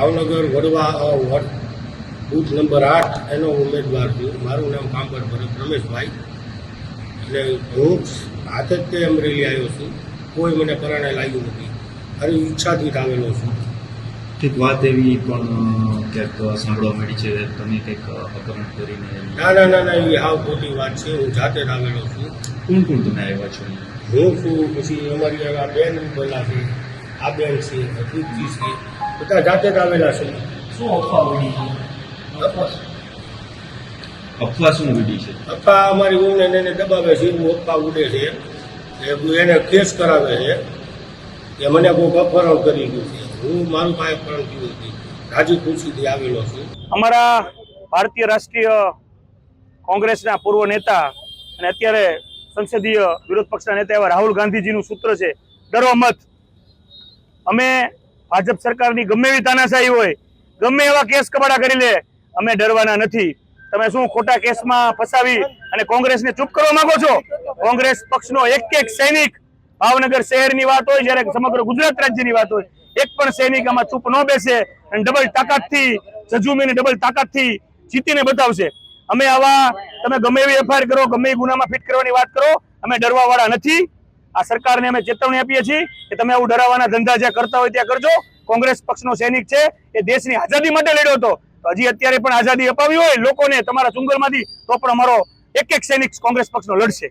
Bhavnagar Vadva booth number 8 એનો ઉમેદવાર છું. મારું નામ કાંબર ભરત રમેશભાઈ. એટલે હું હાથે જ તે અમરેલી આવ્યો છું. કોઈ મને પરાણે લાગ્યું નથી. મારી ઈચ્છાથી જ આવેલો છું. ઠીક, વાત એવી પણ ક્યાંક સાંભળવા મળી છે તમે કંઈક અપહરણ કરીને? ના, એ હાવ ખોટી વાત છે. હું જાતે જ આવેલો છું. કોણ કોણ તમે આવ્યા છો? હું છું, પછી અમારી આ બેન બોલા છે, આ બેન છે, અજીતજી છે, બધા જાતે જ આવેલા છે. શું અફવા ઉડી છે? અફવા શું ઉડી છે? અફવા અમારી ઊંઘને એને દબાવે છે એવું અફવા ઉડે છે. એને કેસ કરાવે છે કે મને કોઈ અપહરણ કરી ગયું છે. હું મારું કાંઈ અપહરણ થયું નથી. રાજી ખુશીથી આવેલો છું. અમારા ભારતીય રાષ્ટ્રીય કોંગ્રેસના પૂર્વ નેતા અને અત્યારે સંસદીય વિરોધ પક્ષના નેતા એવા રાહુલ ગાંધીજીનું સૂત્ર છે ડરો મત. અમે ભાજપ સરકારની ગમે એવી તાનાશાહી હોય, ગમે એવા કેસ કબાડા કરી લે, અમે ડરવાના નથી. તમે શું ખોટા કેસમાં ફસાવી અને કોંગ્રેસને ચૂપ કરવા માંગો છો? કોંગ્રેસ પક્ષનો એક સૈનિક, ભાવનગર શહેરની વાત હોય, જ્યારે સમગ્ર ગુજરાત રાજ્યની વાત હોય, એક પણ સૈનિક આમાં ચૂપ ન બેસે અને ડબલ તાકાતથી ઝઝૂમીને ડબલ તાકાતથી જીતીને બતાવશે. અમે આવા તમે ગમે એવી એફઆઈઆર કરો, ગમે એ ગુનામાં ફિટ કરવાની વાત કરો, અમે ડરવા વાળા નથી. આ સરકારને અમે ચેતવણી આપીએ છીએ કે તમે આવું ડરાવવાના ધંધા જ્યાં કરતા હોય ત્યાં કરજો. કોંગ્રેસ પક્ષનો સૈનિક છે, એ દેશની આઝાદી માટે લડ્યો હતો. હજી અત્યારે પણ આઝાદી અપાવી હોય લોકોને તમારા ચુંગલમાંથી, તો પણ અમારો એક સૈનિક કોંગ્રેસ પક્ષનો લડશે.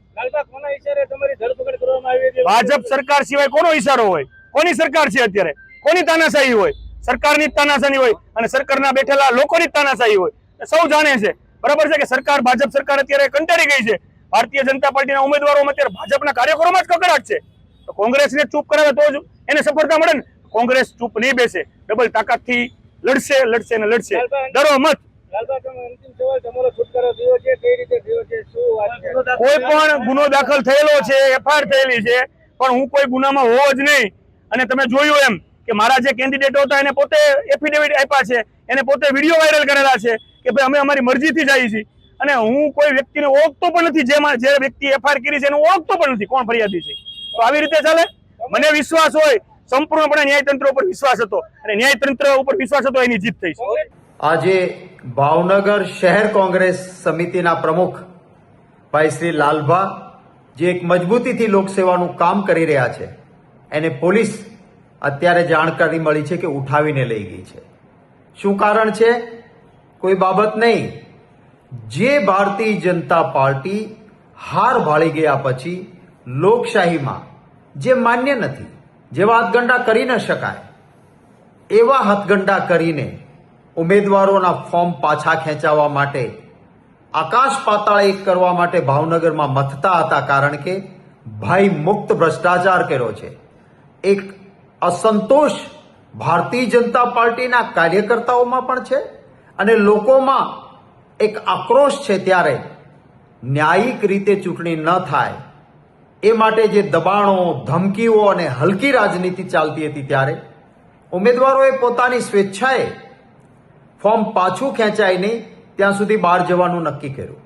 ભાજપ સરકાર સિવાય કોનો ઈશારો હોય? કોની સરકાર છે અત્યારે? કોની તાનાશાહી હોય? સરકારની જ તાનાશાહી હોય અને સરકારના બેઠેલા લોકોની જ તાનાશાહી હોય. સૌ જાણે છે, બરાબર છે કે સરકાર, ભાજપ સરકાર અત્યારે કંટાળી ગઈ છે. ભારતીય જનતા પાર્ટીના ઉમેદવારોમાં અત્યારે ભાજપના કાર્યકરોમાં જ કકડાટ છે. તો કોંગ્રેસને ચૂપ કરાવે તો જ એને સફળતા મળે ને. કોંગ્રેસ ચૂપ નહીં બેસે, ડબલ તાકાતથી લડશે ને લડશે. ડરો મત. કોઈ પણ ગુનો દાખલ થયેલો છે, એફઆઈઆર થયેલી છે, પણ હું કોઈ ગુનામાં હોવો જ નહીં. અને તમે જોયું એમ કે મારા જે કેન્ડિડેટો હતા એને પોતે એફિડેવિટ આપ્યા છે, એને પોતે વિડીયો વાયરલ કરેલા છે કે ભાઈ અમે અમારી મરજીથી જઈએ છીએ. અને હું કોઈ વ્યક્તિને ઓળખતો પણ નથી. જે વ્યક્તિ એફઆઈઆર કરી છે એને ઓળખતો પણ નથી કોણ ફરિયાદી છે. તો આવી રીતે ચાલે? મને વિશ્વાસ હોય, સંપૂર્ણપણે ન્યાયતંત્ર ઉપર વિશ્વાસ હતો, અને ન્યાયતંત્ર ઉપર વિશ્વાસ હતો, એની જીત થઈ છે. આજે ભાવનગર શહેર કોંગ્રેસ સમિતિના પ્રમુખ ભાઈ શ્રી લાલભા, જે એક મજબૂતીથી લોકસેવાનું કામ કરી રહ્યા છે, એને પોલીસ અત્યારે જાણકારી મળી છે કે ઉઠાવીને લઈ ગઈ છે. શું કારણ છે? કોઈ બાબત નહીં. જે ભારતીય જનતા પાર્ટી હાર ભાળી ગયા પછી લોકશાહીમાં જે માન્ય નથી, જેવા હાથગંડા કરી ન શકાય, એવા હાથગંડા કરીને ઉમેદવારોના ફોર્મ પાછા ખેંચાવવા માટે, આકાશ પાતાળ એક કરવા માટે ભાવનગરમાં મથતા હતા. કારણ કે ભાઈ મુક્ત ભ્રષ્ટાચાર કર્યો છે. એક અસંતોષ ભારતીય જનતા પાર્ટીના કાર્યકર્તાઓમાં પણ છે અને લોકોમાં એક આક્રોશ છે. ત્યારે ન્યાયિક રીતે ચૂંટણી ન થાય એ માટે જે દબાણો, ધમકીઓ અને હલકી રાજનીતિ ચાલતી હતી, ત્યારે ઉમેદવારોએ પોતાની સ્વેચ્છાએ ફોર્મ પાછું ખેંચાય નહીં ત્યાં સુધી બહાર જવાનું નક્કી કર્યું.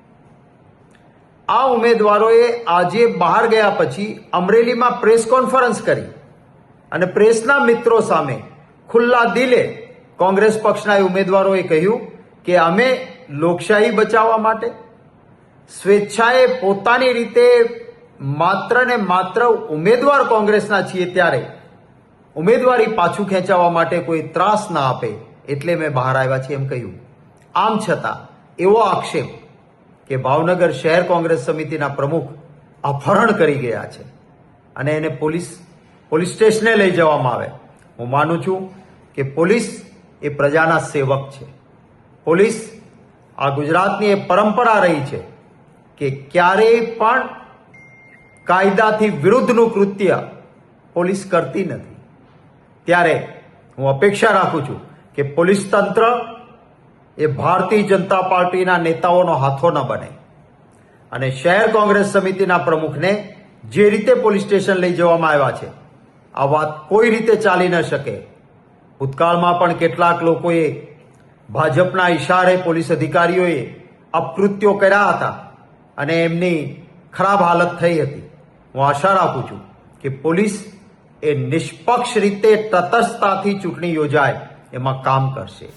આ ઉમેદવારોએ આજે બહાર ગયા પછી અમરેલીમાં પ્રેસ કોન્ફરન્સ કરી અને પ્રેસના મિત્રો સામે ખુલ્લા દિલે કોંગ્રેસ પક્ષના ઉમેદવારોએ કહ્યું કે અમે લોકશાહી બચાવવા માટે સ્વેચ્છાએ પોતાની રીતે માત્ર ને માત્ર ઉમેદવાર કોંગ્રેસના છીએ, ત્યારે ઉમેદવારી પાછું ખેંચાવવા માટે કોઈ ત્રાસ ના આપે એટલે મેં બહાર આવ્યા છે એમ કહ્યું. આમ છતાં એવો આક્ષેપ કે ભાવનગર શહેર કોંગ્રેસ સમિતિના પ્રમુખ અપહરણ કરી ગયા છે અને એને પોલીસ સ્ટેશને લઈ જવામાં આવે. હું માનું છું કે પોલીસ એ પ્રજાના સેવક છે. પોલીસ, આ ગુજરાતની એ પરંપરા રહી છે કે ક્યારેય પણ કાયદાથી વિરુદ્ધનું કૃત્ય પોલીસ કરતી નથી. ત્યારે હું અપેક્ષા રાખું છું કે પોલીસ તંત્ર એ ભારતીય જનતા પાર્ટીના નેતાઓનો હાથો ન બને અને શહેર કોંગ્રેસ સમિતિના પ્રમુખને જે રીતે પોલીસ સ્ટેશન લઈ જવામાં આવ્યા છે, આ વાત કોઈ રીતે ચાલી ન શકે. ભૂતકાળમાં પણ કેટલાક લોકોએ ભાજપના ઈશારે પોલીસ અધિકારીઓએ અપકૃત્યો કર્યા હતા અને એમની ખરાબ હાલત થઈ હતી. હું આશા રાખું છું કે પોલીસ એ નિષ્પક્ષ રીતે તટસ્થતાથી ચૂંટણી યોજાય એમાં કામ કરશે.